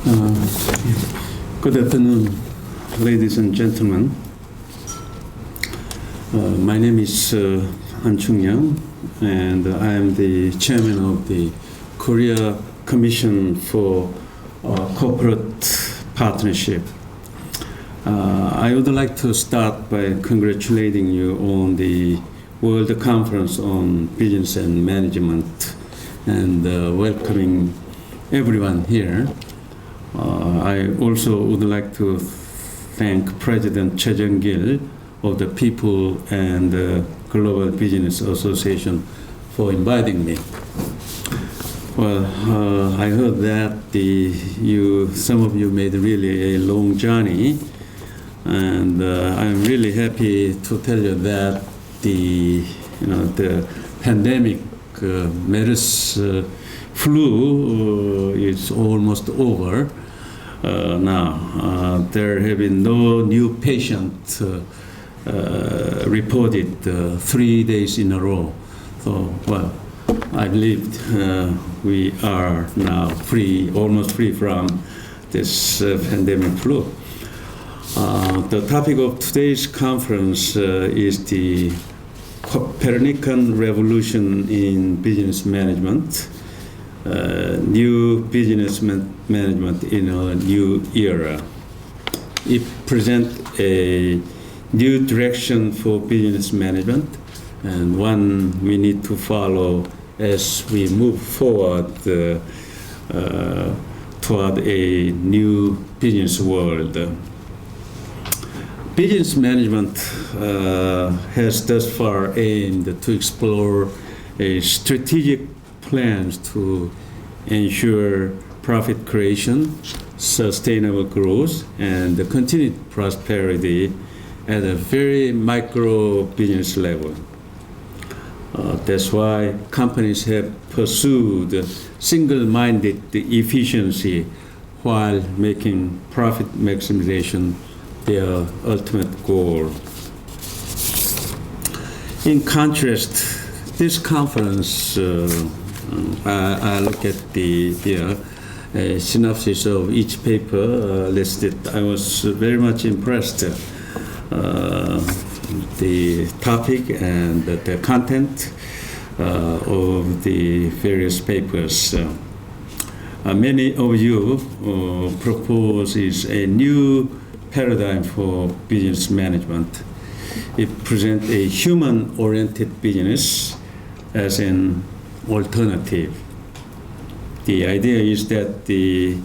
Good afternoon, ladies and gentlemen. My name is An충영, and I am the chairman of the Korea Commission for Corporate Partnership. I would like to start by congratulating you on the World Conference on Business and Management and welcoming everyone here. I also would like to thank President Choi Jung-gil of the People and Global Business Association for inviting me. Well, I heard that some of you made really a long journey, and I'm really happy to tell you that the pandemic MERS flu is almost over now. There have been no new patients reported 3 days in a row. So, well, I believe we are now almost free from this pandemic flu. The topic of today's conference is the Copernican Revolution in Business Management, new business management in a new era. It presents a new direction for business management, and one we need to follow as we move forward toward a new business world. Business management has thus far aimed to explore a strategic plans to ensure profit creation, sustainable growth, and the continued prosperity at a very micro business level. That's why companies have pursued single-minded efficiency while making profit maximization their ultimate goal. In contrast, this conference, I look at the synopsis of each paper listed. I was very much impressed. The topic and the content of the various papers. Many of you proposes a new paradigm for business management. It presents a human-oriented business as an alternative. The idea is that the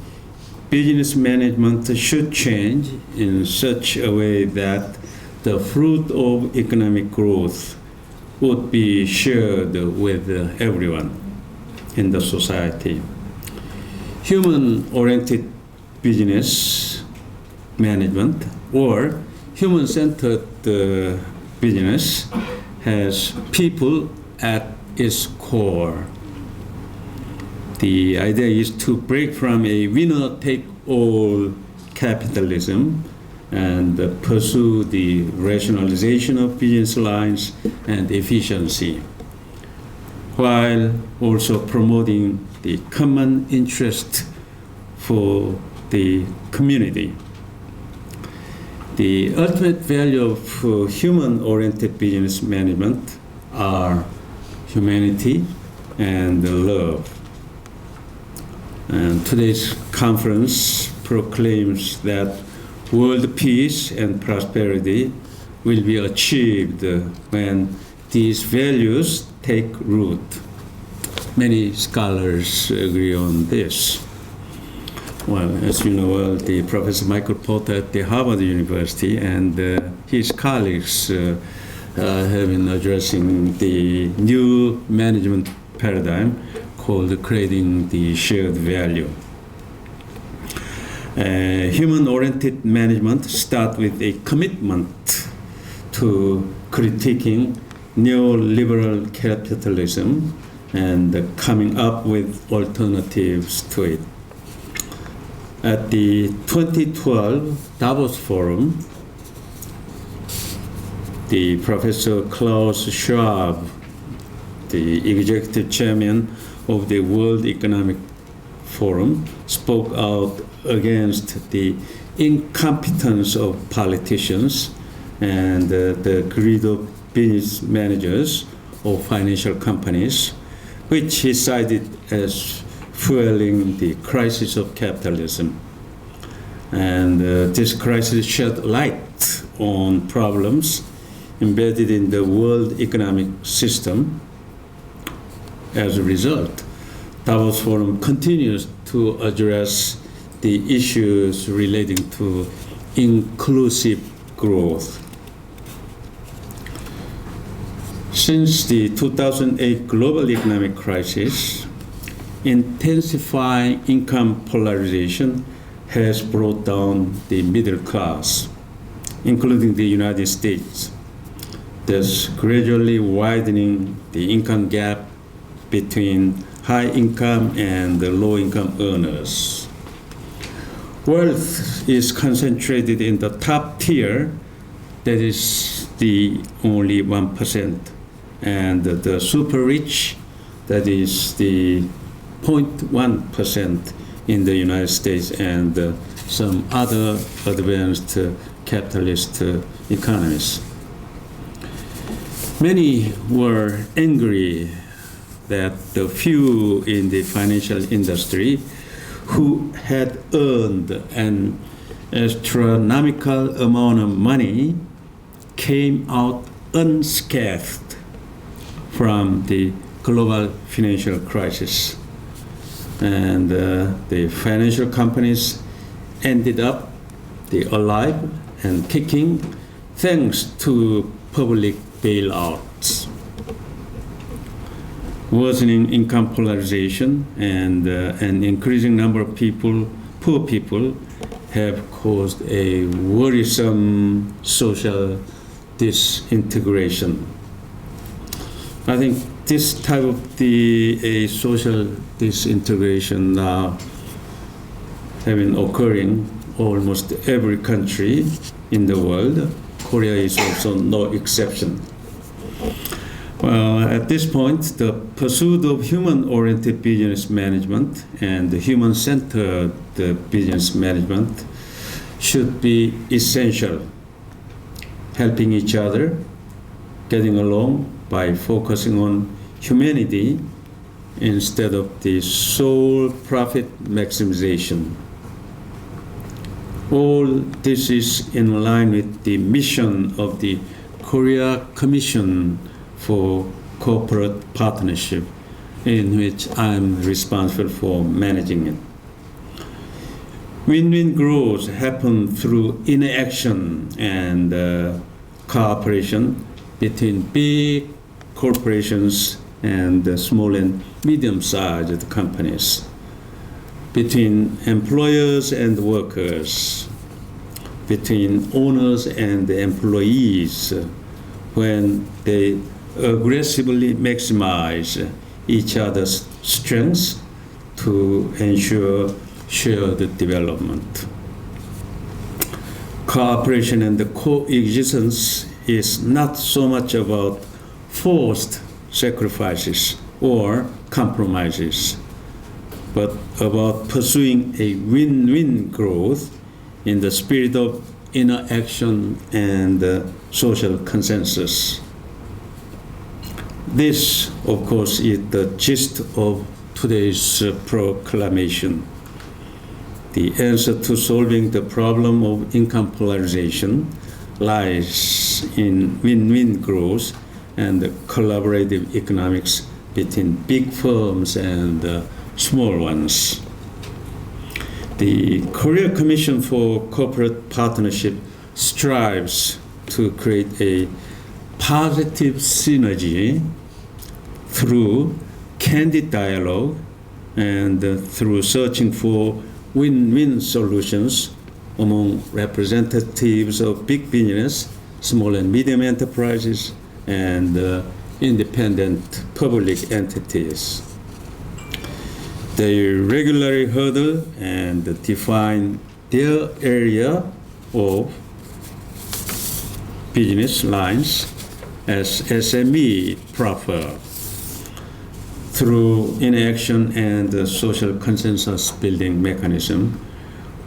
business management should change in such a way that the fruit of economic growth would be shared with everyone in the society. Human-oriented business management or human-centered business has people at its core. The idea is to break from a winner-take-all capitalism and pursue the rationalization of business lines and efficiency, while also promoting the common interest for the community. The ultimate value of human-oriented business management are humanity and love. And today's conference proclaims that world peace and prosperity will be achieved when these values take root. Many scholars agree on this. Well, as you know, the Professor Michael Porter at the Harvard University and his colleagues have been addressing the new management paradigm called creating the shared value. Human-oriented management starts with a commitment to critiquing neoliberal capitalism and coming up with alternatives to it. At the 2012 Davos Forum, the Professor Klaus Schwab, the executive chairman of the World Economic Forum spoke out against the incompetence of politicians and the greed of business managers of financial companies, which he cited as fueling the crisis of capitalism. And this crisis shed light on problems embedded in the world economic system. As a result, Davos Forum continues to address the issues relating to inclusive growth. Since the 2008 global economic crisis, intensifying income polarization has brought down the middle class, including the United States, thus gradually widening the income gap between high income and low income earners. Wealth is concentrated in the top tier, that is the only 1%, and the super rich, that is the 0.1% in the United States and some other advanced capitalist economies. Many were angry that the few in the financial industry who had earned an astronomical amount of money came out unscathed from the global financial crisis. And the financial companies ended up alive and kicking thanks to public bailouts. Worsening income polarization and an increasing number of poor people, have caused a worrisome social disintegration. I think this type of a social disintegration now have been occurring almost every country in the world. Korea is also no exception. Well, at this point, the pursuit of human-oriented business management and the human-centered business management should be essential, helping each other, getting along by focusing on humanity instead of the sole profit maximization. All this is in line with the mission of the Korea Commission for Corporate Partnership, in which I'm responsible for managing it. Win-win growth happens through interaction and cooperation between big corporations and small and medium-sized companies, between employers and workers, between owners and employees, when they aggressively maximize each other's strengths to ensure shared development. Cooperation and the coexistence is not so much about forced sacrifices or compromises, but about pursuing a win-win growth in the spirit of interaction and social consensus. This, of course, is the gist of today's proclamation. The answer to solving the problem of income polarization lies in win-win growth and collaborative economics between big firms and small ones. The Korea Commission for Corporate Partnership strives to create a positive synergy through candid dialogue and through searching for win-win solutions among representatives of big business, small and medium enterprises, and independent public entities. They regularly hurdle and define their area of business lines as SME proper. through inaction and social consensus building mechanism,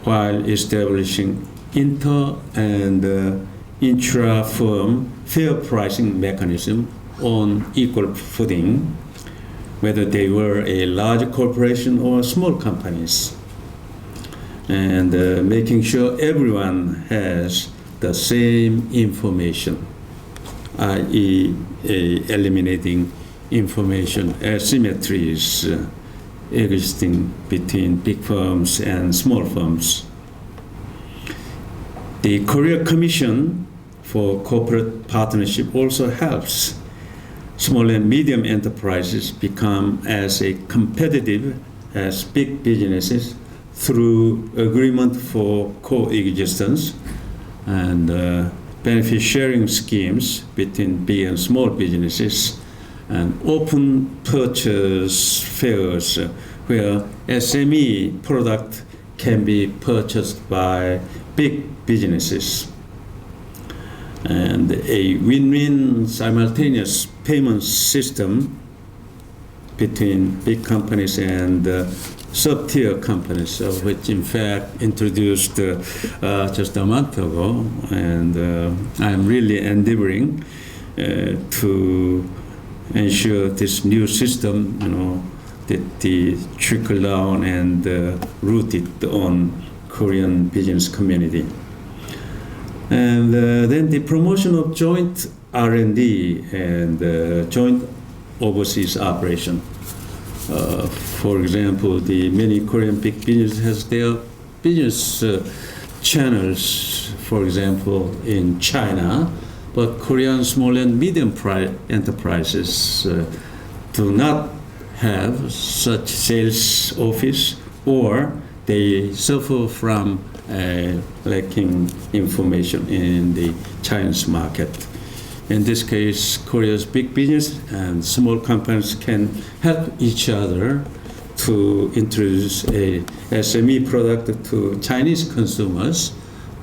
while establishing inter and intra-firm fair pricing mechanism on equal footing, whether they were a large corporation or small companies, and making sure everyone has the same information, i.e. eliminating information asymmetries existing between big firms and small firms. The Korea Commission for Corporate Partnership also helps small and medium enterprises become as competitive as big businesses through agreement for coexistence and benefit sharing schemes between big and small businesses, and open purchase fairs where SME product can be purchased by big businesses, and a win-win simultaneous payment system between big companies and sub-tier companies, which in fact introduced just a month ago, and I'm really endeavoring to ensure this new system, that the trickle down and rooted on Korean business community. And then the promotion of joint R&D and joint overseas operation. For example, the many Korean big businesses has their business channels, for example, in China, but Korean small and medium enterprises do not have such sales office, or they suffer from lacking information in the Chinese market. In this case, Korea's big business and small companies can help each other to introduce a SME product to Chinese consumers,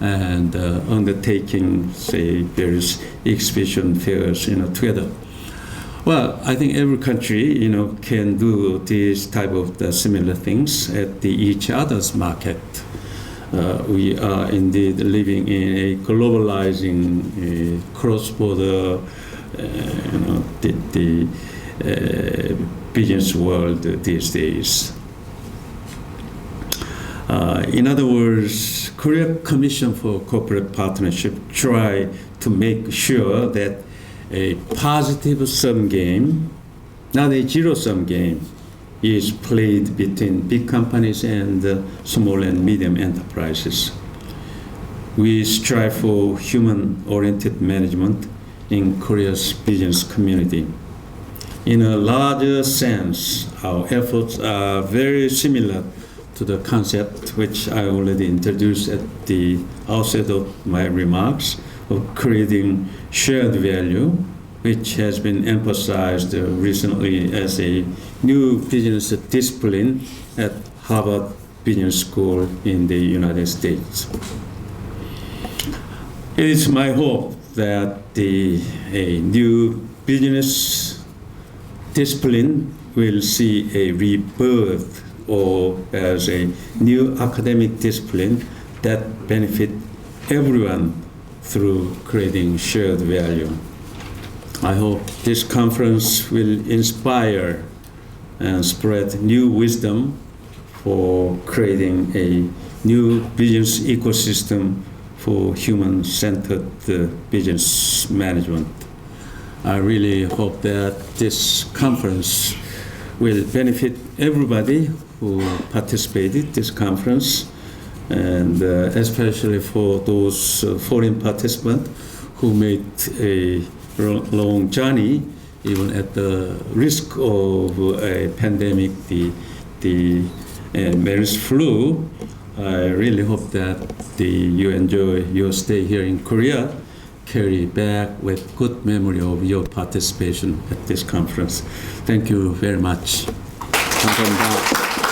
and undertaking, say, various exhibition fairs, together. Well, I think every country, can do this type of similar things at each other's market. We are indeed living in a globalizing, cross-border, the business world these days. In other words, Korea Commission for Corporate Partnership try to make sure that a positive sum game, not a zero-sum game, is played between big companies and small and medium enterprises. We strive for human-oriented management in Korea's business community. In a larger sense, our efforts are very similar to the concept which I already introduced at the outset of my remarks of creating shared value, which has been emphasized recently as a new business discipline at Harvard Business School in the United States. It is my hope that a new business discipline will see a rebirth, or as a new academic discipline that benefit everyone through creating shared value. I hope this conference will inspire and spread new wisdom for creating a new business ecosystem for human-centered business management. I really hope that this conference will benefit everybody who participated in this conference, and especially for those foreign participants who made a long journey, even at the risk of a pandemic, the MERS flu. I really hope that you enjoy your stay here in Korea, carry back with good memory of your participation at this conference. Thank you very much. 감사합니다.